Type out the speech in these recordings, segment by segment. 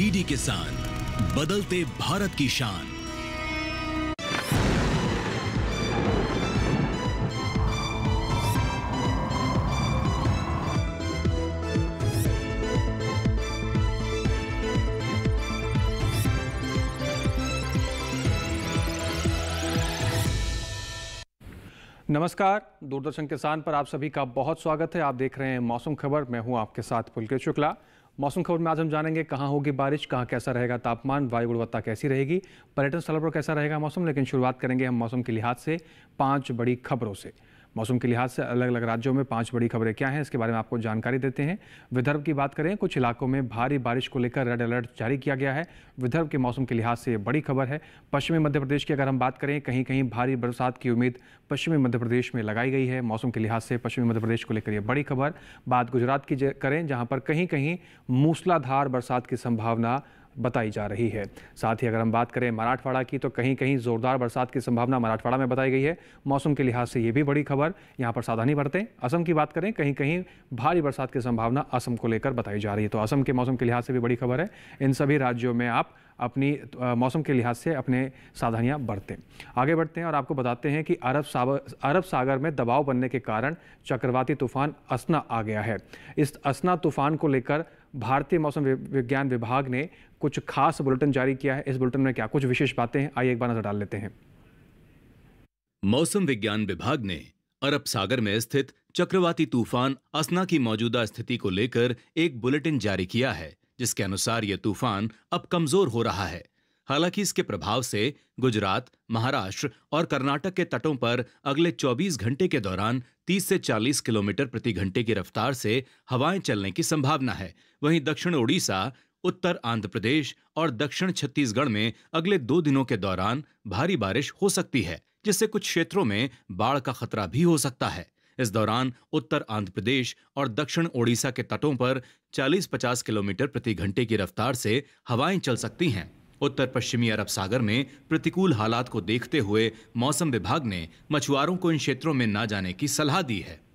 DD किसान, बदलते भारत की शान। नमस्कार, दूरदर्शन किसान पर आप सभी का बहुत स्वागत है। आप देख रहे हैं मौसम खबर। मैं हूं आपके साथ पुलकित शुक्ला। मौसम खबर में आज हम जानेंगे कहां होगी बारिश, कहां कैसा रहेगा तापमान, वायु गुणवत्ता कैसी रहेगी, पर्यटन स्थलों पर कैसा रहेगा मौसम। लेकिन शुरुआत करेंगे हम मौसम के लिहाज से 5 बड़ी खबरों से। मौसम के लिहाज से अलग अलग राज्यों में 5 बड़ी खबरें क्या हैं, इसके बारे में आपको जानकारी देते हैं। विदर्भ की बात करें, कुछ इलाकों में भारी बारिश को लेकर रेड अलर्ट जारी किया गया है। विदर्भ के मौसम के लिहाज से ये बड़ी खबर है। पश्चिमी मध्य प्रदेश की अगर हम बात करें, कहीं कहीं भारी बरसात की उम्मीद पश्चिमी मध्य प्रदेश में लगाई गई है। मौसम के लिहाज से पश्चिमी मध्य प्रदेश को लेकर ये बड़ी खबर। बात गुजरात की करें, जहां पर कहीं कहीं मूसलाधार बरसात की संभावना बताई जा रही है। साथ ही अगर हम बात करें मराठवाड़ा की, तो कहीं कहीं जोरदार बरसात की संभावना मराठवाड़ा में बताई गई है। मौसम के लिहाज से ये भी बड़ी खबर, यहाँ पर सावधानी बरतें। असम की बात करें, कहीं कहीं भारी बरसात की संभावना असम को लेकर बताई जा रही है। तो असम के मौसम के लिहाज से भी बड़ी खबर है। इन सभी राज्यों में आप अपनी मौसम के लिहाज से अपने सावधानियां बरतें। आगे बढ़ते हैं और आपको बताते हैं कि अरब सागर में दबाव बनने के कारण चक्रवाती तूफान असना आ गया है। इस असना तूफान को लेकर भारतीय मौसम विज्ञान विभाग ने कुछ खास बुलेटिन जारी किया है। इस बुलेटिन में क्या कुछ विशेष बातें हैं, आइए एक बार नजर डाल लेते हैं। मौसम विज्ञान विभाग ने अरब सागर में स्थित चक्रवाती तूफान असना की मौजूदा स्थिति को लेकर एक बुलेटिन जारी किया है, जिसके अनुसार यह तूफान अब कमजोर हो रहा है। हालांकि इसके प्रभाव से गुजरात, महाराष्ट्र और कर्नाटक के तटों पर अगले 24 घंटे के दौरान 30 से 40 किलोमीटर प्रति घंटे की रफ्तार से हवाएं चलने की संभावना है। वहीं दक्षिण ओडिशा, उत्तर आंध्र प्रदेश और दक्षिण छत्तीसगढ़ में अगले 2 दिनों के दौरान भारी बारिश हो सकती है, जिससे कुछ क्षेत्रों में बाढ़ का खतरा भी हो सकता है। इस दौरान उत्तर आंध्र प्रदेश और दक्षिण ओडिशा के तटों पर 40-50 किलोमीटर प्रति घंटे की रफ्तार से हवाएं चल सकती हैं। उत्तर पश्चिमी अरब सागर में प्रतिकूल हालात को देखते हुए मौसम विभाग ने मछुआरों को इन क्षेत्रों में न जाने की सलाह दी है।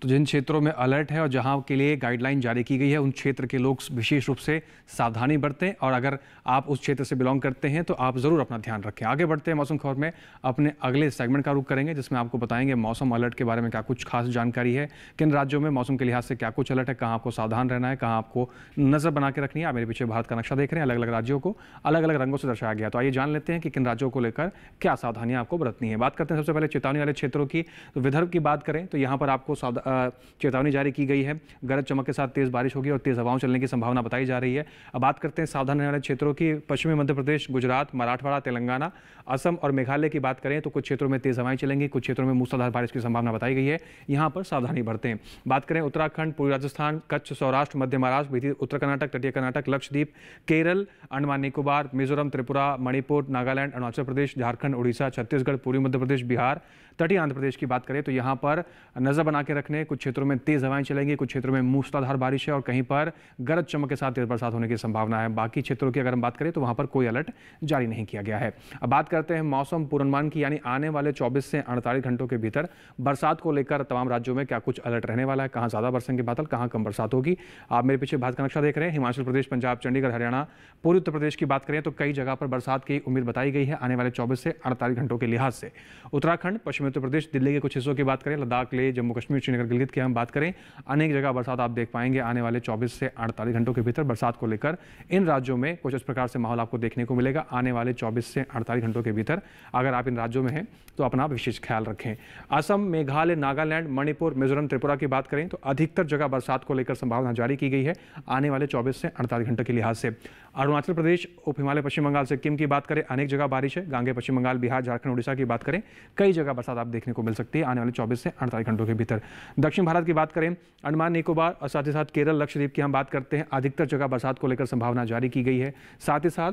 तो जिन क्षेत्रों में अलर्ट है और जहां के लिए गाइडलाइन जारी की गई है, उन क्षेत्र के लोग विशेष रूप से सावधानी बरतें। और अगर आप उस क्षेत्र से बिलोंग करते हैं तो आप जरूर अपना ध्यान रखें। आगे बढ़ते हैं मौसम खबर में, अपने अगले सेगमेंट का रुख करेंगे, जिसमें आपको बताएंगे मौसम अलर्ट के बारे में क्या कुछ खास जानकारी है, किन राज्यों में मौसम के लिहाज से क्या कुछ अलर्ट है, कहाँ आपको सावधान रहना है, कहाँ आपको नजर बना के रखनी है। आप मेरे पीछे भारत का नक्शा देख रहे हैं, अलग अलग राज्यों को अलग अलग रंगों से दर्शाया गया। तो आइए जान लेते हैं कि किन राज्यों को लेकर क्या सावधानियां आपको बरतनी है। बात करते हैं सबसे पहले चेतावनी वाले क्षेत्रों की। तो विदर्भ की बात करें तो यहाँ पर आपको चेतावनी जारी की गई है। गरज चमक के साथ तेज बारिश होगी और तेज हवाओं चलने की संभावना बताई जा रही है। अब बात करते हैं सावधान रहने वाले क्षेत्रों की। पश्चिमी मध्य प्रदेश, गुजरात, मराठवाड़ा, तेलंगाना, असम और मेघालय की बात करें तो कुछ क्षेत्रों में तेज हवाएं चलेंगी, कुछ क्षेत्रों में मूसलाधार बारिश की संभावना बताई गई है। यहां पर सावधानी बरतें। बात करें उत्तराखंड, पूर्वी राजस्थान, कच्छ, सौराष्ट्र, मध्य महाराष्ट्र, उत्तर कर्नाटक, तटीय कर्नाटक, लक्षद्वीप, केरल, अंडमान निकोबार, मिजोरम, त्रिपुरा, मणिपुर, नागालैंड, अरुणाचल प्रदेश, झारखंड, उड़ीसा, छत्तीसगढ़, पूर्वी मध्य प्रदेश, बिहार, तटीय आंध्र प्रदेश की बात करें तो यहाँ पर नजर बना के रखने। कुछ क्षेत्रों में तेज हवाएं चलेंगी, कुछ क्षेत्रों में मूसलाधार बारिश है और कहीं पर गरज चमक के साथ तेज बरसात होने की संभावना है। बाकी क्षेत्रों की अगर हम बात करें तो वहां पर कोई अलर्ट जारी नहीं किया गया है। अब बात करते हैं मौसम पूर्वानुमान की, यानी आने वाले 24 से 48 घंटों के भीतर बरसात को लेकर तमाम राज्यों में क्या कुछ अलर्ट रहने वाला है, कहां ज्यादा बरसेंगे बादल, कहां कम बरसात होगी। आप मेरे पीछे भारत का नक्शा देख रहे हैं। हिमाचल प्रदेश, पंजाब, चंडीगढ़, हरियाणा, पूर्वी उत्तर प्रदेश की बात करें तो कई जगह पर बरसात की उम्मीद बताई गई है आने वाले 24 से 48 घंटों के लिहाज से। उत्तराखंड, पश्चिमी उत्तर प्रदेश, दिल्ली के कुछ हिस्सों की बात करें, लद्दाख, लेह, जम्मू कश्मीर, श्रीनगर, गिलगित की हम बात करें, अनेक जगह बरसात आप देख पाएंगे आने वाले 24 से 48 घंटों के भीतर। बरसात को लेकर इन राज्यों में कुछ इस प्रकार से माहौल आपको देखने को मिलेगा आने वाले 24 से 48 घंटों के भीतर। अगर आप इन राज्यों में हैं तो अपना विशेष ख्याल रखें। असम, मेघालय, नागालैंड, मणिपुर, मिजोरम, त्रिपुरा की बात करें तो अधिकतर जगह बरसात को लेकर संभावना जारी की गई है आने वाले 24 से 48 घंटों के लिहाज से। अरुणाचल प्रदेश, उप हिमालय, पश्चिम बंगाल, सिक्किम की बात करें, अनेक जगह बारिश है। गांगे, पश्चिम बंगाल, बिहार, झारखंड, उड़ीसा की बात करें, कई जगह बरसात आप देखने को मिल सकती है आने वाले 24 से 48 घंटों के भीतर। दक्षिण भारत की बात करें, अंडमान निकोबार और साथ ही साथ केरल, लक्षद्वीप की हम बात करते हैं, अधिकतर जगह बरसात को लेकर संभावना जारी की गई है। साथ ही साथ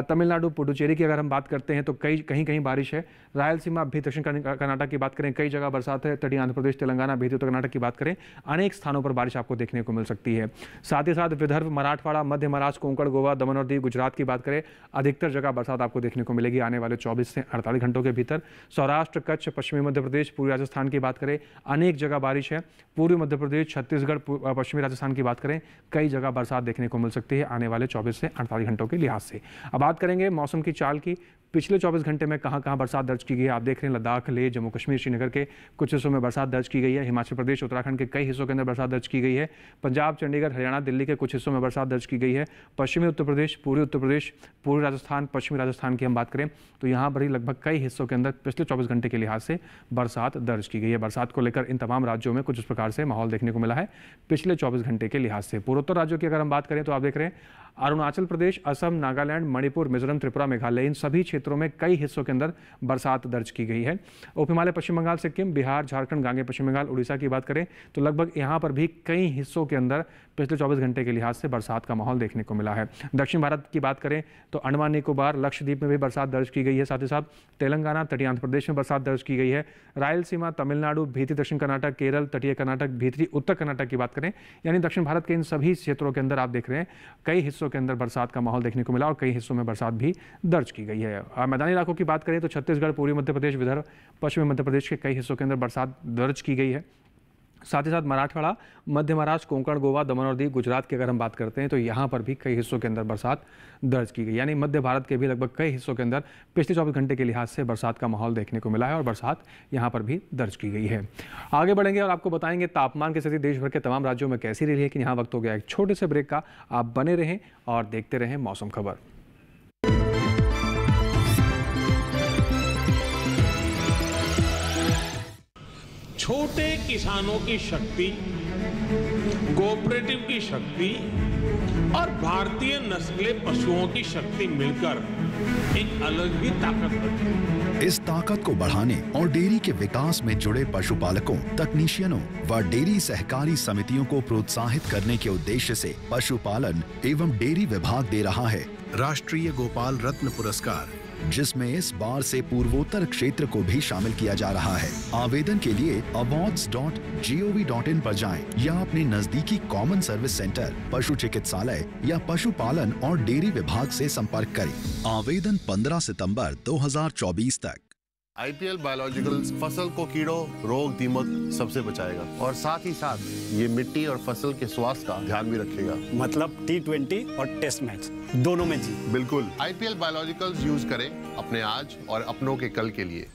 तमिलनाडु, पुडुचेरी की अगर हम बात करते हैं तो कहीं कहीं बारिश है। रायलसीमा, भी दक्षिण कर्नाटक की बात करें, कई जगह बरसात है। तटीय आंध्र प्रदेश, तेलंगाना, भी उत्तर कर्नाटक की बात करें, अनेक स्थानों पर बारिश आपको देखने को मिल सकती है। साथ ही साथ विदर्भ, मराठवाड़ा, मध्य महाराष्ट्र, कोंकण, गोवा, दमन और दीव, गुजरात की बात करें, अधिकतर जगह बरसात आपको देखने को मिलेगी आने वाले 24 से 48 घंटों के भीतर। सौराष्ट्र, कच्छ, पश्चिमी मध्य प्रदेश, पूर्वी राजस्थान की बात करें, अनेक जगह बारिश बारिश है। पूर्वी मध्य प्रदेश, छत्तीसगढ़, पश्चिमी राजस्थान की बात करें, कई जगह बरसात देखने को मिल सकती है आने वाले 24 से 48 घंटों के लिहाज से। अब बात करेंगे मौसम की चाल की। पिछले 24 घंटे में कहां कहां बरसात दर्ज की गई है आप देख रहे हैं। लद्दाख, लेह, जम्मू कश्मीर, श्रीनगर के कुछ हिस्सों में बरसात दर्ज की गई है। हिमाचल प्रदेश, उत्तराखंड के कई हिस्सों के अंदर बरसात दर्ज की गई है। पंजाब, चंडीगढ़, हरियाणा, दिल्ली के कुछ हिस्सों में बरसात दर्ज की गई है। पश्चिमी उत्तर प्रदेश, पूर्वी राजस्थान, पश्चिमी राजस्थान की हम बात करें तो यहाँ पर ही लगभग कई हिस्सों के अंदर पिछले 24 घंटे के लिहाज से बरसात दर्ज की गई है। बरसात को लेकर इन तमाम राज्यों में कुछ इस प्रकार से माहौल देखने को मिला है पिछले 24 घंटे के लिहाज से। पूर्वोत्तर राज्यों की अगर हम बात करें तो आप देख रहे हैं अरुणाचल प्रदेश, असम, नागालैंड, मणिपुर, मिजोरम, त्रिपुरा, मेघालय, इन सभी क्षेत्रों में कई हिस्सों के अंदर बरसात दर्ज की गई है। उप हिमालय, पश्चिम बंगाल, सिक्किम, बिहार, झारखंड, गांगे पश्चिम बंगाल, उड़ीसा की बात करें तो लगभग यहाँ पर भी कई हिस्सों के अंदर पिछले 24 घंटे के लिहाज से बरसात का माहौल देखने को मिला है। दक्षिण भारत की बात करें तो अंडमान निकोबार, लक्षद्वीप में भी बरसात दर्ज की गई है। साथ ही साथ तेलंगाना, तटीय आंध्र प्रदेश में बरसात दर्ज की गई है। रायलसीमा, तमिलनाडु, भीतरी दक्षिण कर्नाटक, केरल, तटीय कर्नाटक, भीतरी उत्तर कर्नाटक की बात करें, यानी दक्षिण भारत के इन सभी क्षेत्रों के अंदर आप देख रहे हैं कई हिस्सों के अंदर बरसात का माहौल देखने को मिला और कई हिस्सों में बरसात भी दर्ज की गई है। मैदानी इलाकों की बात करें तो छत्तीसगढ़, पूर्वी मध्य प्रदेश, विदर्भ, पश्चिमी मध्य प्रदेश के कई हिस्सों के अंदर बरसात दर्ज की गई है। साथ ही साथ मराठवाड़ा, मध्य महाराष्ट्र, कोंकण, गोवा, दमन और दीव, गुजरात की अगर हम बात करते हैं तो यहाँ पर भी कई हिस्सों के अंदर बरसात दर्ज की गई, यानी मध्य भारत के भी लगभग कई हिस्सों के अंदर पिछले 24 घंटे के लिहाज से बरसात का माहौल देखने को मिला है और बरसात यहाँ पर भी दर्ज की गई है। आगे बढ़ेंगे और आपको बताएंगे तापमान की स्थिति देश भर के तमाम राज्यों में कैसी रही है। लेकिन यहाँ वक्त हो गया एक छोटे से ब्रेक का। आप बने रहें और देखते रहें मौसम खबर। छोटे किसानों की शक्ति, कोऑपरेटिव की शक्ति और भारतीय नस्ले पशुओं की शक्ति मिलकर एक अलग ही ताकत रखती है। इस ताकत को बढ़ाने और डेयरी के विकास में जुड़े पशुपालकों, तकनीशियनों व डेयरी सहकारी समितियों को प्रोत्साहित करने के उद्देश्य से पशुपालन एवं डेयरी विभाग दे रहा है राष्ट्रीय गोपाल रत्न पुरस्कार, जिसमें इस बार से पूर्वोत्तर क्षेत्र को भी शामिल किया जा रहा है। आवेदन के लिए awards.gov.in पर जाएं या अपने नजदीकी कॉमन सर्विस सेंटर, पशु चिकित्सालय या पशुपालन और डेयरी विभाग से संपर्क करें। आवेदन 15 सितंबर 2024 तक। IPL बायोलॉजिकल्स फसल को कीड़ों, रोग, दीमक सबसे बचाएगा और साथ ही साथ ये मिट्टी और फसल के स्वास्थ्य का ध्यान भी रखेगा। मतलब T20 और टेस्ट मैच दोनों में जी। बिल्कुल, IPL बायोलॉजिकल्स यूज करें अपने आज और अपनों के कल के लिए।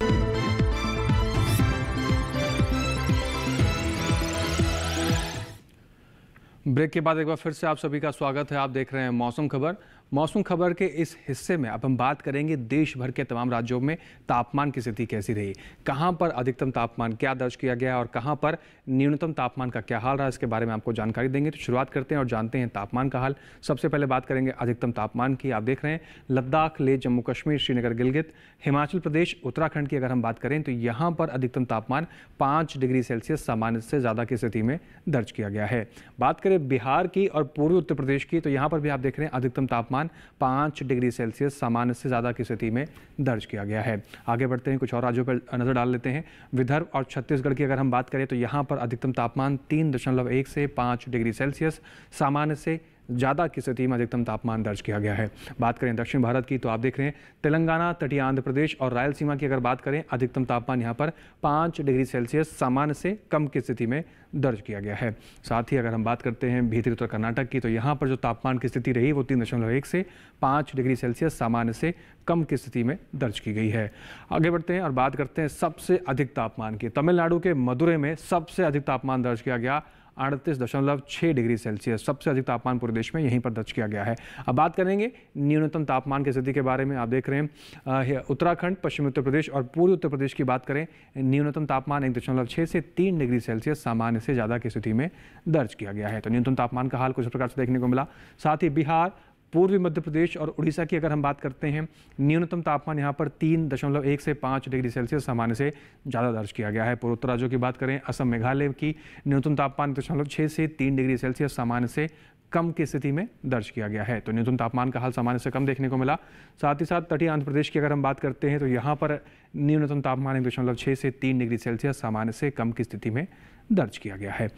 ब्रेक के बाद एक बार फिर से आप सभी का स्वागत है। आप देख रहे हैं मौसम खबर। मौसम खबर के इस हिस्से में अब हम बात करेंगे देश भर के तमाम राज्यों में तापमान की स्थिति कैसी रही, कहां पर अधिकतम तापमान क्या दर्ज किया गया और कहां पर न्यूनतम तापमान का क्या हाल रहा, इसके बारे में आपको जानकारी देंगे। तो शुरुआत करते हैं और जानते हैं तापमान का हाल। सबसे पहले बात करेंगे अधिकतम तापमान की। आप देख रहे हैं लद्दाख, लेह, जम्मू कश्मीर, श्रीनगर, गिलगित, हिमाचल प्रदेश, उत्तराखंड की अगर हम बात करें तो यहाँ पर अधिकतम तापमान 5 डिग्री सेल्सियस सामान्य से ज़्यादा की स्थिति में दर्ज किया गया है। बात करें बिहार की और पूर्वी उत्तर प्रदेश की तो यहाँ पर भी आप देख रहे हैं अधिकतम तापमान 5 डिग्री सेल्सियस सामान्य से ज़्यादा की स्थिति में दर्ज किया गया है। आगे बढ़ते हैं, कुछ और राज्यों पर नज़र डाल लेते हैं। विदर्भ और छत्तीसगढ़ की अगर हम बात करें तो यहाँ पर अधिकतम तापमान 3.1 से 5 डिग्री सेल्सियस सामान्य से ज़्यादा की स्थिति में अधिकतम तापमान दर्ज किया गया है। बात करें दक्षिण भारत की तो आप देख रहे हैं तेलंगाना, तटीय आंध्र प्रदेश और रायलसीमा की अगर बात करें अधिकतम तापमान यहाँ पर 5 डिग्री सेल्सियस सामान्य से कम की स्थिति में दर्ज किया गया है। साथ ही अगर हम बात करते हैं भीतरी उत्तर कर्नाटक की तो यहाँ पर जो तापमान की स्थिति रही वो 3.1 से 5 डिग्री सेल्सियस सामान्य से कम की स्थिति में दर्ज की गई है। आगे बढ़ते हैं और बात करते हैं सबसे अधिक तापमान की। तमिलनाडु के मदुरै में सबसे अधिक तापमान दर्ज किया गया 38.6 डिग्री सेल्सियस, सबसे अधिक तापमान पूरे देश में यहीं पर दर्ज किया गया है। अब बात करेंगे न्यूनतम तापमान की स्थिति के बारे में। आप देख रहे हैं उत्तराखंड, पश्चिमी उत्तर प्रदेश और पूर्वी उत्तर प्रदेश की बात करें, न्यूनतम तापमान 1.6 से 3 डिग्री सेल्सियस सामान्य से ज़्यादा की स्थिति में दर्ज किया गया है। तो न्यूनतम तापमान का हाल कुछ प्रकार से देखने को मिला। साथ ही बिहार, पूर्वी मध्य प्रदेश और उड़ीसा की अगर हम बात करते हैं, न्यूनतम तापमान यहाँ पर 3.1 से 5 डिग्री सेल्सियस सामान्य से ज़्यादा दर्ज किया गया है। पूर्वोत्तर राज्यों की बात करें, असम, मेघालय की न्यूनतम तापमान 1.6 से 3 डिग्री सेल्सियस सामान्य से कम की स्थिति में दर्ज किया गया है। तो न्यूनतम तापमान का हाल सामान्य से कम देखने को मिला। साथ ही साथ तटीय आंध्र प्रदेश की अगर हम बात करते हैं तो यहाँ पर न्यूनतम तापमान 1.6 से 3 डिग्री सेल्सियस सामान्य से कम की स्थिति में दर्ज किया गया है।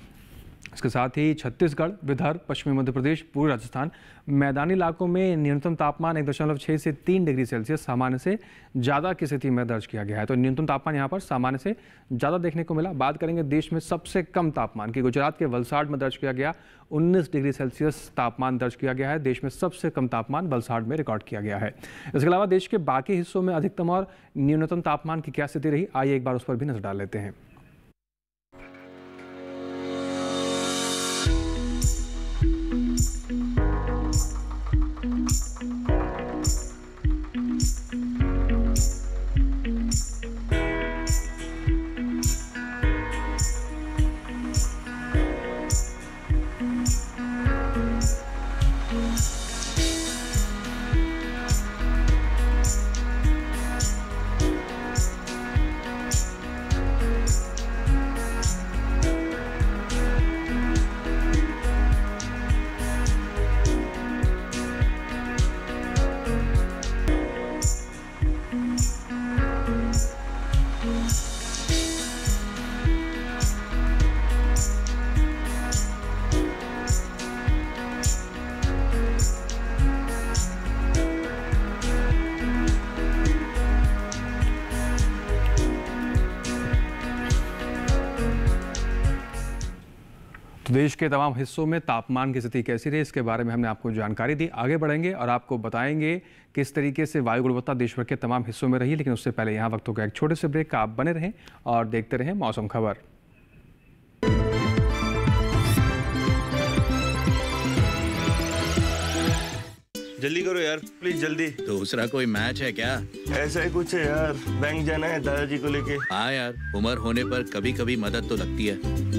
इसके साथ ही छत्तीसगढ़, विदर्भ, पश्चिमी मध्य प्रदेश, पूर्वी राजस्थान, मैदानी इलाकों में न्यूनतम तापमान 1.6 से 3 डिग्री सेल्सियस सामान्य से ज़्यादा की स्थिति में दर्ज किया गया है। तो न्यूनतम तापमान यहाँ पर सामान्य से ज़्यादा देखने को मिला। बात करेंगे देश में सबसे कम तापमान की, गुजरात के वलसाड में दर्ज किया गया 19 डिग्री सेल्सियस तापमान दर्ज किया गया है। देश में सबसे कम तापमान वलसाड में रिकॉर्ड किया गया है। इसके अलावा देश के बाकी हिस्सों में अधिकतम और न्यूनतम तापमान की क्या स्थिति रही, आइए एक बार उस पर भी नजर डाल लेते हैं। देश के तमाम हिस्सों में तापमान की स्थिति कैसी रही, इसके बारे में हमने आपको जानकारी दी। आगे बढ़ेंगे और आपको बताएंगे किस तरीके से वायु गुणवत्ता देश भर के तमाम हिस्सों में रही। लेकिन उससे पहले यहाँ वक्त होगा एक छोटे से ब्रेक का। आप बने रहें और देखते रहें मौसम खबर। जल्दी करो यार, प्लीज जल्दी। दूसरा कोई मैच है क्या? ऐसा ही कुछ है यार, बैंक जाना है दादाजी को लेके। हाँ यार, उम्र होने पर कभी कभी मदद तो लगती है,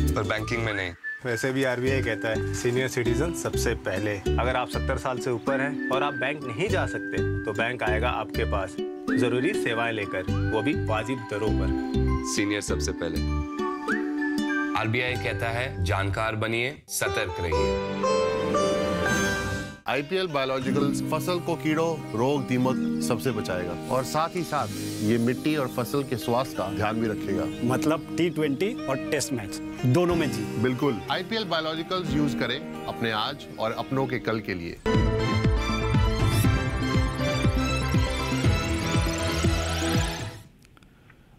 पर बैंकिंग में नहीं। वैसे भी आरबीआई कहता है सीनियर सिटीजन सबसे पहले। अगर आप 70 साल से ऊपर हैं और आप बैंक नहीं जा सकते तो बैंक आएगा आपके पास जरूरी सेवाएं लेकर, वो भी वाजिब दरों पर। सीनियर सबसे पहले। आरबीआई कहता है जानकार बनिए, सतर्क रहिए। आईपीएल बायोलॉजिकल्स फसल को कीड़ों, रोग, दीमक सबसे बचाएगा और साथ ही साथ ये मिट्टी और फसल के स्वास्थ्य का ध्यान भी रखेगा। मतलब T20 और टेस्ट मैच दोनों में जी। बिल्कुल, आईपीएल बायोलॉजिकल्स यूज करें अपने आज और अपनों के कल के लिए।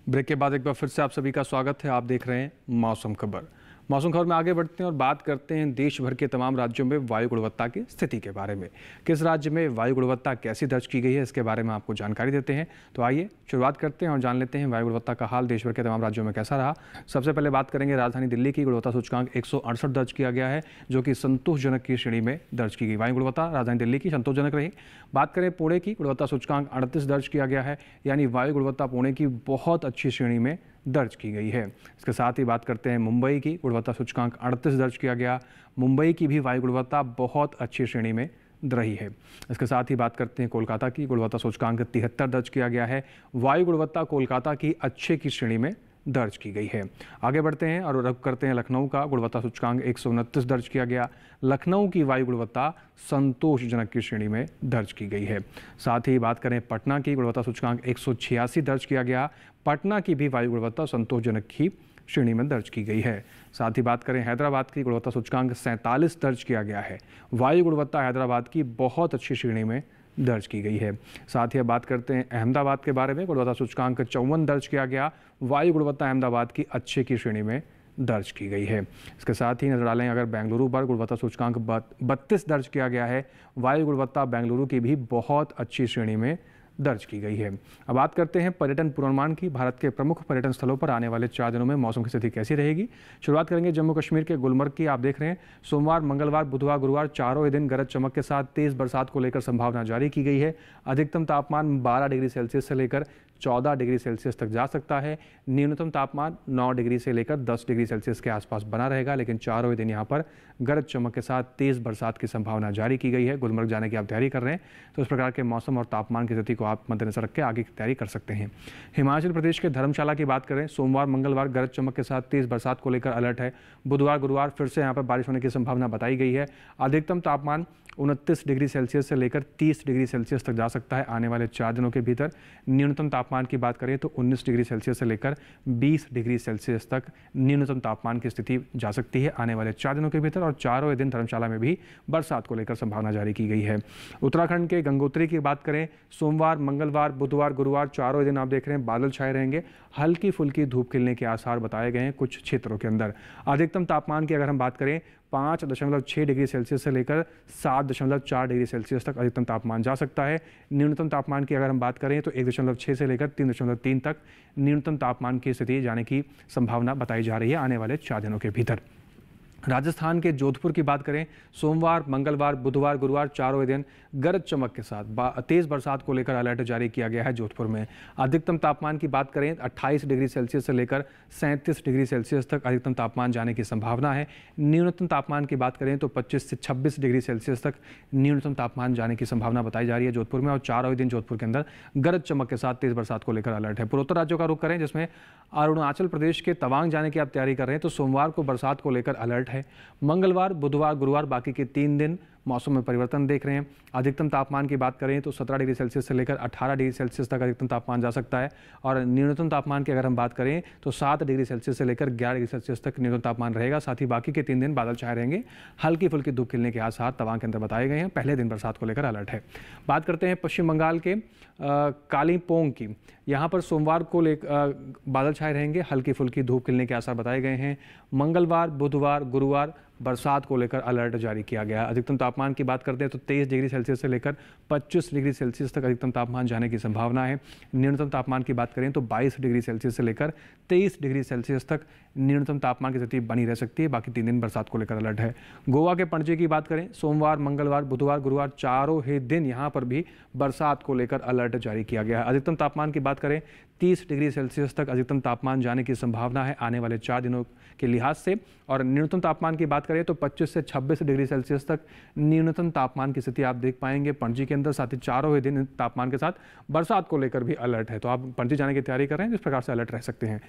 ब्रेक के बाद एक बार फिर से आप सभी का स्वागत है। आप देख रहे हैं मौसम खबर। मौसम खबर में आगे बढ़ते हैं और बात करते हैं देश भर के तमाम राज्यों में वायु गुणवत्ता की स्थिति के बारे में। किस राज्य में वायु गुणवत्ता कैसी दर्ज की गई है, इसके बारे में आपको जानकारी देते हैं। तो आइए शुरुआत करते हैं और जान लेते हैं वायु गुणवत्ता का हाल देश भर के तमाम राज्यों में कैसा रहा। सबसे पहले बात करेंगे राजधानी दिल्ली की। गुणवत्ता सूचकांक 168 दर्ज किया गया है, जो कि संतोषजनक की श्रेणी में दर्ज की गई। वायु गुणवत्ता राजधानी दिल्ली की संतोषजनक रही। बात करें पुणे की, गुणवत्ता सूचकांक 38 दर्ज किया गया है, यानी वायु गुणवत्ता पुणे की बहुत अच्छी श्रेणी में दर्ज की गई है। इसके साथ ही बात करते हैं मुंबई की। गुणवत्ता सूचकांक 38 दर्ज किया गया। मुंबई की भी वायु गुणवत्ता बहुत अच्छी श्रेणी में रही है। इसके साथ ही बात करते हैं कोलकाता की। गुणवत्ता सूचकांक 73 दर्ज किया गया है। वायु गुणवत्ता कोलकाता की अच्छे की श्रेणी में दर्ज की गई है। आगे बढ़ते हैं और रुख करते हैं लखनऊ का। गुणवत्ता सूचकांक 129 दर्ज किया गया। लखनऊ की वायु गुणवत्ता संतोषजनक की श्रेणी में दर्ज की गई है। साथ ही बात करें पटना की। गुणवत्ता सूचकांक 186 दर्ज किया गया। पटना की भी वायु गुणवत्ता संतोषजनक की श्रेणी में दर्ज की गई है। साथ ही बात करें हैदराबाद की। गुणवत्ता सूचकांक 47 दर्ज किया गया है। वायु गुणवत्ता हैदराबाद की बहुत अच्छी श्रेणी में दर्ज की गई है। साथ ही अब बात करते हैं अहमदाबाद के बारे में। गुणवत्ता सूचकांक 54 दर्ज किया गया। वायु गुणवत्ता अहमदाबाद की अच्छे की श्रेणी में दर्ज की गई है। इसके साथ ही नजर डालें अगर बेंगलुरु पर, गुणवत्ता सूचकांक 32 दर्ज किया गया है। वायु गुणवत्ता बेंगलुरु की भी बहुत अच्छी श्रेणी में दर्ज की गई है। अब बात करते हैं पर्यटन पूर्वानुमान की। भारत के प्रमुख पर्यटन स्थलों पर आने वाले 4 दिनों में मौसम की स्थिति कैसी रहेगी। शुरुआत करेंगे जम्मू कश्मीर के गुलमर्ग की। आप देख रहे हैं सोमवार, मंगलवार, बुधवार, गुरुवार चारों ही दिन गरज चमक के साथ तेज बरसात को लेकर संभावना जारी की गई है। अधिकतम तापमान 12 डिग्री सेल्सियस से लेकर 14 डिग्री सेल्सियस तक जा सकता है। न्यूनतम तापमान 9 डिग्री से लेकर 10 डिग्री सेल्सियस के आसपास बना रहेगा। लेकिन चारों ही दिन यहाँ पर गरज चमक के साथ तेज बरसात की संभावना जारी की गई है। गुलमर्ग जाने की आप तैयारी कर रहे हैं तो इस प्रकार के मौसम और तापमान की स्थिति को आप मद्देनजर रख के आगे की तैयारी कर सकते हैं। हिमाचल प्रदेश के धर्मशाला की बात करें, सोमवार, मंगलवार गरज चमक के साथ तेज बरसात को लेकर अलर्ट है। बुधवार, गुरुवार फिर से यहाँ पर बारिश होने की संभावना बताई गई है। अधिकतम तापमान 29 डिग्री सेल्सियस से लेकर 30 डिग्री सेल्सियस तक जा सकता है आने वाले 4 दिनों के भीतर। न्यूनतम तापमान तापमान की बात करें तो 19 डिग्री सेल्सियस से लेकर 20 डिग्री सेल्सियस तक न्यूनतम तापमान की स्थिति जा सकती है आने वाले 4 दिनों के भीतर। और चारों दिन धर्मशाला में भी बरसात को लेकर संभावना जारी की गई है। उत्तराखंड के गंगोत्री की बात करें, सोमवार, मंगलवार, बुधवार, गुरुवार चारों दिन आप देख रहे हैं बादल छाए रहेंगे, हल्की फुल्की धूप खिलने के आसार बताए गए हैं कुछ क्षेत्रों के अंदर। अधिकतम तापमान की अगर हम बात करें 5.6 डिग्री सेल्सियस से लेकर 7.4 डिग्री सेल्सियस तक अधिकतम तापमान जा सकता है। न्यूनतम तापमान की अगर हम बात करें तो 1.6 से लेकर 3.3 तक न्यूनतम तापमान की स्थिति जाने की संभावना बताई जा रही है आने वाले 4 दिनों के भीतर। राजस्थान के जोधपुर की बात करें, सोमवार, मंगलवार, बुधवार, गुरुवार चारों दिन गरज चमक के साथ तेज बरसात को लेकर अलर्ट जारी किया गया है जोधपुर में। अधिकतम तापमान की बात करें 28 डिग्री सेल्सियस से लेकर 37 डिग्री सेल्सियस तक अधिकतम तापमान जाने की संभावना है। न्यूनतम तापमान की बात करें तो 25 से 26 डिग्री सेल्सियस तक न्यूनतम तापमान जाने की संभावना बताई जा रही है जोधपुर में। और चारों दिन जोधपुर के अंदर गरज चमक के साथ तेज बरसात को लेकर अलर्ट है। पूर्वोत्तर राज्यों का रुख करें, जिसमें अरुणाचल प्रदेश के तवांग जाने की आप तैयारी कर रहे हैं तो सोमवार को बरसात को लेकर अलर्ट है। मंगलवार, बुधवार, गुरुवार बाकी के 3 दिन मौसम में परिवर्तन देख रहे हैं। अधिकतम तापमान की बात करें तो 17 डिग्री सेल्सियस से लेकर 18 डिग्री सेल्सियस तक अधिकतम तापमान जा सकता है। और न्यूनतम तापमान की अगर हम बात करें तो 7 डिग्री सेल्सियस से लेकर 11 डिग्री सेल्सियस तक न्यूनतम तापमान रहेगा। साथ ही बाकी के 3 दिन बादल छाए रहेंगे, हल्की फुल्की धूप खिलने के आसार तवांग के अंदर बताए गए हैं। पहले दिन बरसात को लेकर अलर्ट है। बात करते हैं पश्चिम बंगाल के कालिम्पोंग की। यहाँ पर सोमवार को बादल छाए रहेंगे, हल्की फुल्की धूप खिलने के आसार बताए गए हैं। मंगलवार, बुधवार, गुरुवार बरसात को लेकर अलर्ट जारी किया गया है। अधिकतम तापमान की बात करते हैं तो 23 डिग्री सेल्सियस से लेकर 25 डिग्री सेल्सियस तक अधिकतम तापमान जाने की संभावना है। न्यूनतम तापमान की बात करें तो 22 डिग्री सेल्सियस से लेकर 23 डिग्री सेल्सियस तक न्यूनतम तापमान की स्थिति बनी रह सकती है। बाकी 3 दिन बरसात को लेकर अलर्ट है। गोवा के पणजी की बात करें, सोमवार, मंगलवार, बुधवार, गुरुवार चारों ही दिन यहाँ पर भी बरसात को लेकर अलर्ट जारी किया गया है। अधिकतम तापमान की बात करें 30 डिग्री सेल्सियस तक अधिकतम तापमान जाने की संभावना है आने वाले 4 दिनों के लिहाज से। और न्यूनतम तापमान की बात करें तो 25 से 26 डिग्री सेल्सियस तक न्यूनतम तापमान की स्थिति आप देख पाएंगे पणजी के अंदर। साथ ही चारों ही दिन तापमान के साथ बरसात को लेकर भी अलर्ट है। तो आप पणजी जाने की तैयारी कर रहे हैं, जिस प्रकार से अलर्ट रह सकते हैं।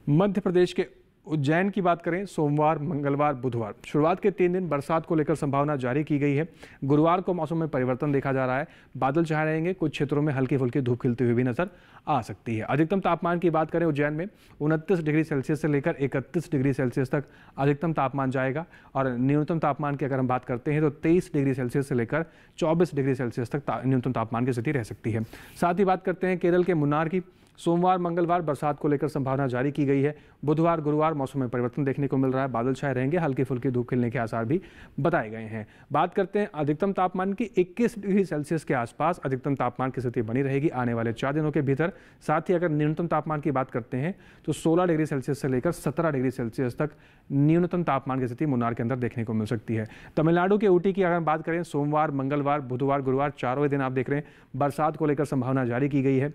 मध्य प्रदेश के उज्जैन की बात करें, सोमवार, मंगलवार, बुधवार शुरुआत के 3 दिन बरसात को लेकर संभावना जारी की गई है। गुरुवार को मौसम में परिवर्तन देखा जा रहा है, बादल छाए रहेंगे, कुछ क्षेत्रों में हल्की फुल्की धूप खिलती हुई भी नजर आ सकती है। अधिकतम तापमान की बात करें उज्जैन में 29 डिग्री सेल्सियस से लेकर 31 डिग्री सेल्सियस तक अधिकतम तापमान जाएगा। और न्यूनतम तापमान की अगर हम बात करते हैं तो 23 डिग्री सेल्सियस से लेकर 24 डिग्री सेल्सियस तक न्यूनतम तापमान की स्थिति रह सकती है। साथ ही बात करते हैं केरल के मुन्नार की। सोमवार, मंगलवार बरसात को लेकर संभावना जारी की गई है। बुधवार, गुरुवार मौसम में परिवर्तन देखने को मिल रहा है, बादल छाए रहेंगे, हल्की फुल्की धूप खिलने के आसार भी बताए गए हैं। बात करते हैं अधिकतम तापमान की, 21 डिग्री सेल्सियस के आसपास अधिकतम तापमान की स्थिति बनी रहेगी आने वाले 4 दिनों के भीतर। साथ ही अगर न्यूनतम तापमान की बात करते हैं तो 16 डिग्री सेल्सियस से लेकर 17 डिग्री सेल्सियस तक न्यूनतम तापमान की स्थिति मुन्नार के अंदर देखने को मिल सकती है। तमिलनाडु के ऊटी की अगर बात करें, सोमवार, मंगलवार, बुधवार, गुरुवार चारों दिन आप देख रहे हैं बरसात को लेकर संभावना जारी की गई है।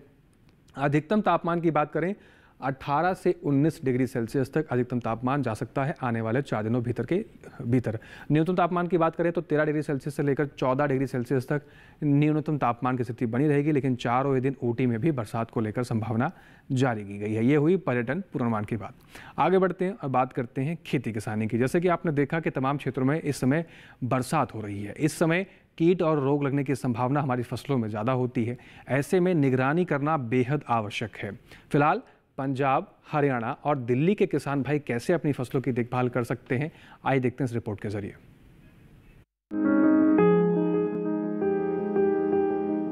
अधिकतम तापमान की बात करें 18 से 19 डिग्री सेल्सियस तक अधिकतम तापमान जा सकता है आने वाले 4 दिनों भीतर। न्यूनतम तापमान की बात करें तो 13 डिग्री सेल्सियस से लेकर 14 डिग्री सेल्सियस तक न्यूनतम तापमान की स्थिति बनी रहेगी। लेकिन चारों ही दिन ऊटी में भी बरसात को लेकर संभावना जारी की गई है। ये हुई पर्यटन पूर्वानुमान की बात। आगे बढ़ते हैं और बात करते हैं खेती किसानी की। जैसे कि आपने देखा कि तमाम क्षेत्रों में इस समय बरसात हो रही है। इस समय कीट और रोग लगने की संभावना हमारी फसलों में ज़्यादा होती है। ऐसे में निगरानी करना बेहद आवश्यक है। फिलहाल पंजाब, हरियाणा और दिल्ली के किसान भाई कैसे अपनी फसलों की देखभाल कर सकते हैं, आइए देखते हैं इस रिपोर्ट के जरिए।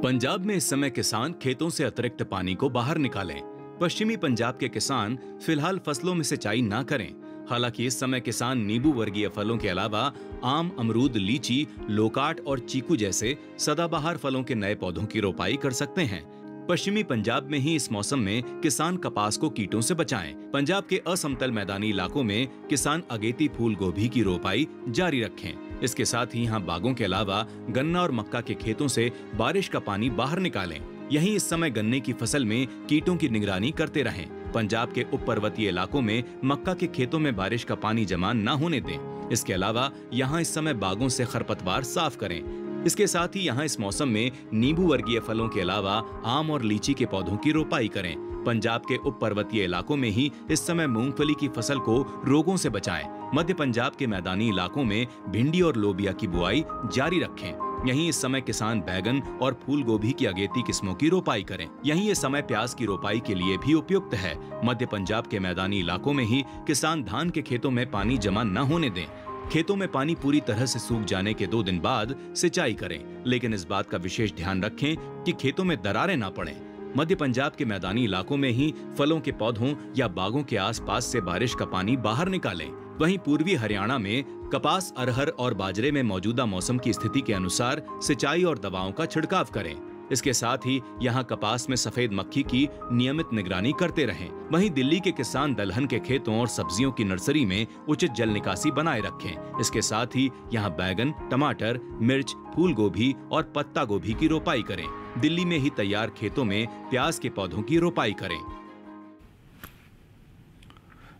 पंजाब में इस समय किसान खेतों से अतिरिक्त पानी को बाहर निकालें। पश्चिमी पंजाब के किसान फिलहाल फसलों में सिंचाई ना करें। हालांकि इस समय किसान नींबू वर्गीय फलों के अलावा आम, अमरूद, लीची, लोकाट और चीकू जैसे सदाबहार फलों के नए पौधों की रोपाई कर सकते हैं। पश्चिमी पंजाब में ही इस मौसम में किसान कपास को कीटों से बचाएं। पंजाब के असमतल मैदानी इलाकों में किसान अगेती फूल गोभी की रोपाई जारी रखें। इसके साथ ही यहाँ बागों के अलावा गन्ना और मक्का के खेतों से बारिश का पानी बाहर निकालें। यहीं इस समय गन्ने की फसल में कीटों की निगरानी करते रहें। पंजाब के उप पर्वतीय इलाकों में मक्का के खेतों में बारिश का पानी जमा न होने दें। इसके अलावा यहाँ इस समय बागों से खरपतवार साफ करें। इसके साथ ही यहाँ इस मौसम में नींबू वर्गीय फलों के अलावा आम और लीची के पौधों की रोपाई करें। पंजाब के उप पर्वतीय इलाकों में ही इस समय मूंगफली की फसल को रोगों से बचाएं। मध्य पंजाब के मैदानी इलाकों में भिंडी और लोबिया की बुआई जारी रखें। यहीं इस समय किसान बैगन और फूल गोभी की अगेती किस्मों की रोपाई करें। यहीं ये समय प्याज की रोपाई के लिए भी उपयुक्त है। मध्य पंजाब के मैदानी इलाकों में ही किसान धान के खेतों में पानी जमा न होने दें। खेतों में पानी पूरी तरह से सूख जाने के 2 दिन बाद सिंचाई करें, लेकिन इस बात का विशेष ध्यान रखें कि खेतों में दरारें न पड़ें। मध्य पंजाब के मैदानी इलाकों में ही फलों के पौधों या बागों के आसपास से बारिश का पानी बाहर निकालें। वहीं पूर्वी हरियाणा में कपास, अरहर और बाजरे में मौजूदा मौसम की स्थिति के अनुसार सिंचाई और दवाओं का छिड़काव करें। इसके साथ ही यहाँ कपास में सफेद मक्खी की नियमित निगरानी करते रहें। वहीं दिल्ली के किसान दलहन के खेतों और सब्जियों की नर्सरी में उचित जल निकासी बनाए रखें। इसके साथ ही यहाँ बैगन, टमाटर, मिर्च, फूल गोभी और पत्ता गोभी की रोपाई करें। दिल्ली में ही तैयार खेतों में प्याज के पौधों की रोपाई करें।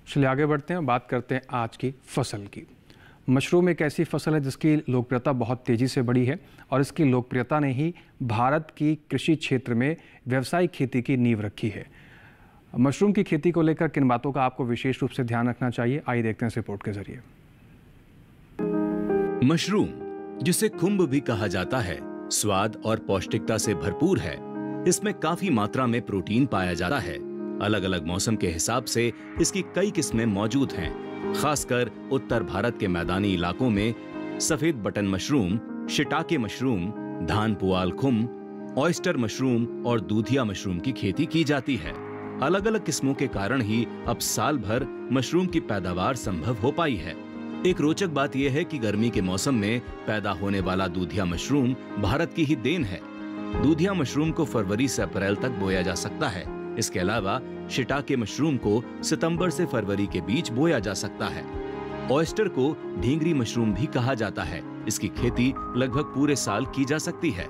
चलिए आगे बढ़ते हैं, बात करते हैं आज की फसल की। मशरूम एक ऐसी फसल है जिसकी लोकप्रियता बहुत तेज़ी से बढ़ी है और इसकी लोकप्रियता ने ही भारत की कृषि क्षेत्र में व्यावसायिक खेती की नींव रखी है। मशरूम की खेती को लेकर किन बातों का आपको विशेष रूप से ध्यान रखना चाहिए, आइए देखते हैं इस रिपोर्ट के जरिए। मशरूम, जिसे खुम्ब भी कहा जाता है, स्वाद और पौष्टिकता से भरपूर है। इसमें काफी मात्रा में प्रोटीन पाया जाता है। अलग अलग मौसम के हिसाब से इसकी कई किस्में मौजूद हैं। खासकर उत्तर भारत के मैदानी इलाकों में सफेद बटन मशरूम, शिटाके मशरूम, धान पुआल खुम, ऑयस्टर मशरूम और दूधिया मशरूम की खेती की जाती है। अलग अलग किस्मों के कारण ही अब साल भर मशरूम की पैदावार संभव हो पाई है। एक रोचक बात यह है कि गर्मी के मौसम में पैदा होने वाला दूधिया मशरूम भारत की ही देन है। दूधिया मशरूम को फरवरी से अप्रैल तक बोया जा सकता है। इसके अलावा शिटाके मशरूम को सितंबर से फरवरी के बीच बोया जा सकता है। ऑयस्टर को ढींगरी मशरूम भी कहा जाता है। इसकी खेती लगभग पूरे साल की जा सकती है।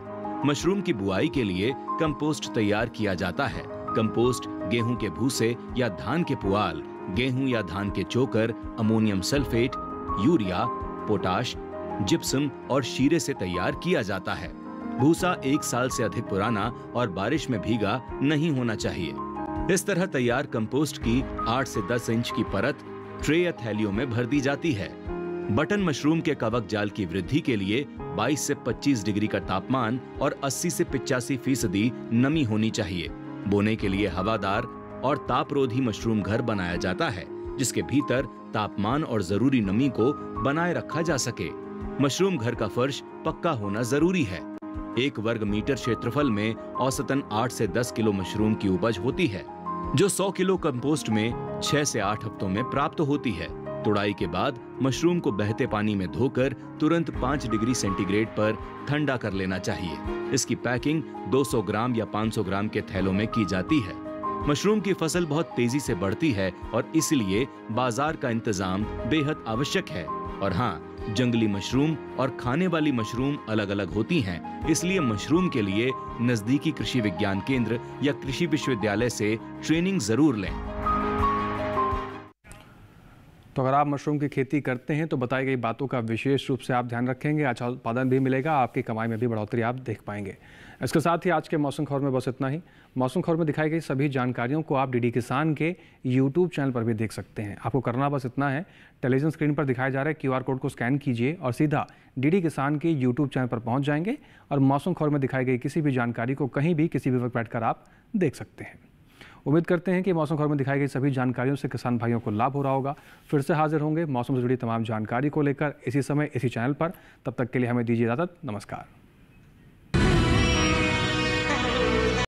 मशरूम की बुआई के लिए कंपोस्ट तैयार किया जाता है। कंपोस्ट गेहूं के भूसे या धान के पुआल, गेहूं या धान के चोकर, ammonium sulphate, urea, potash, gypsum और शीरे से तैयार किया जाता है। भूसा 1 साल से अधिक पुराना और बारिश में भीगा नहीं होना चाहिए। इस तरह तैयार कंपोस्ट की 8 से 10 इंच की परत ट्रे या थैलियों में भर दी जाती है। बटन मशरूम के कवक जाल की वृद्धि के लिए 22 से 25 डिग्री का तापमान और 80 से 85% नमी होनी चाहिए। बोने के लिए हवादार और तापरोधी मशरूम घर बनाया जाता है, जिसके भीतर तापमान और जरूरी नमी को बनाए रखा जा सके। मशरूम घर का फर्श पक्का होना जरूरी है। 1 वर्ग मीटर क्षेत्रफल में औसतन 8 से 10 किलो मशरूम की उपज होती है, जो 100 किलो कंपोस्ट में 6 से 8 हफ्तों में प्राप्त होती है। तुड़ाई के बाद मशरूम को बहते पानी में धोकर तुरंत 5 डिग्री सेंटीग्रेड पर ठंडा कर लेना चाहिए। इसकी पैकिंग 200 ग्राम या 500 ग्राम के थैलों में की जाती है। मशरूम की फसल बहुत तेजी से बढ़ती है और इसलिए बाजार का इंतजाम बेहद आवश्यक है। और हाँ, जंगली मशरूम और खाने वाली मशरूम अलग अलग होती हैं, इसलिए मशरूम के लिए नजदीकी कृषि विज्ञान केंद्र या कृषि विश्वविद्यालय से ट्रेनिंग जरूर लें। तो अगर आप मशरूम की खेती करते हैं तो बताई गई बातों का विशेष रूप से आप ध्यान रखेंगे। अच्छा उत्पादन भी मिलेगा, आपकी कमाई में भी बढ़ोतरी आप देख पाएंगे। इसके साथ ही आज के मौसम खबर में बस इतना ही। मौसम खबर में दिखाई गई सभी जानकारियों को आप डीडी किसान के यूट्यूब चैनल पर भी देख सकते हैं। आपको करना बस इतना है, टेलीविजन स्क्रीन पर दिखाए जा रहे QR कोड को स्कैन कीजिए और सीधा डीडी किसान के यूट्यूब चैनल पर पहुँच जाएंगे और मौसम खबर में दिखाई गई किसी भी जानकारी को कहीं भी किसी भी वक्त बैठकर आप देख सकते हैं। उम्मीद करते हैं कि मौसम खबर में दिखाई गई सभी जानकारियों से किसान भाइयों को लाभ हो रहा होगा। फिर से हाजिर होंगे मौसम से जुड़ी तमाम जानकारी को लेकर इसी समय इसी चैनल पर। तब तक के लिए हमें दीजिए इजाज़त। नमस्कार।